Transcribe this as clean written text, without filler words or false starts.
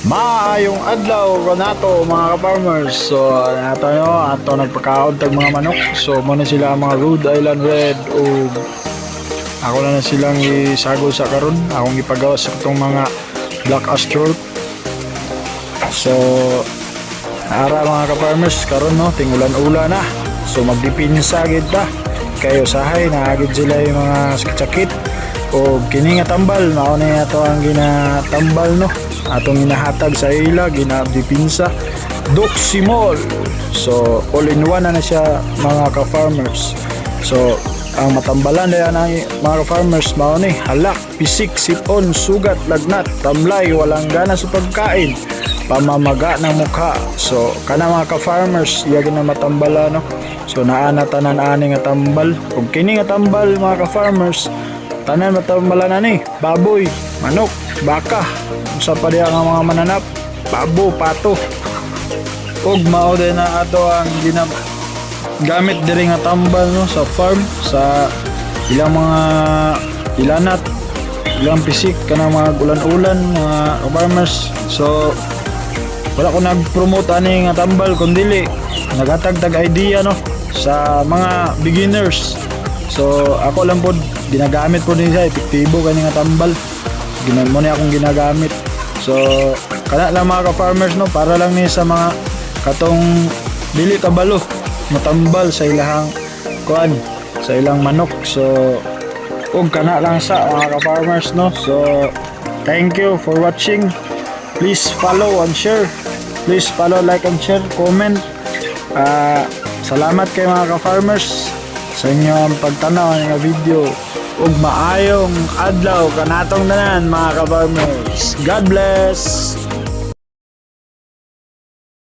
Maayong adlaw kanato mga ka-farmers. So nato ato nagpakaon tag mga manok. So muna sila ang mga Rhode Island Red o ako na silang isagol sa karon. Akong ipagawa sa itong mga Black Astrol. So ara mga ka-farmers karon no tingulan-ula na. So magdipinsa gid ta. Kayo sahay na agad sila yung mga sakit-sakit o kini nga tambal mao na ato ang ginatambal no atong ginahatag sa ila ginadipinsa Doximol. So all in one na siya mga ka-farmers. So ang matambalan na yan ang mga ka-farmers mao ni halak, pisik, sipon, sugat, lagnat, tamlay, walang gana sa pagkain, pamamaga ng mukha. So kana mga ka-farmers iya gina matambala no. So naana tanan ani nga tambal. Kung kini nga tambal mga ka-farmers tanan matambalan na ni baboy, manok, baka sa pa diya nga mga mananap, babo, pato. Og mao din na ato ang gamit diri nga tambal no sa farm sa ilang mga ilanat, ilang pisik kanang mga ulan-ulan mga farmers. So wala ko nag-promote ani nga tambal kundi nagatag-tag idea no sa mga beginners. So ako lang po ginagamit po din siya epektibo kani nga tambal. Mo ni akong ginagamit. So kana lang mga ka-farmers no para lang ni sa mga katong dili kabalo matambal sa ilahang kuan sa ilang manok. So og kana lang sa mga ka-farmers no. So thank you for watching. Please follow and share. Please follow, like and share, comment. Salamat kay mga ka-farmers sa inyong pagtanaw ng video. Ug maayong adlaw kanatong tanan mga ka-farmers. God bless.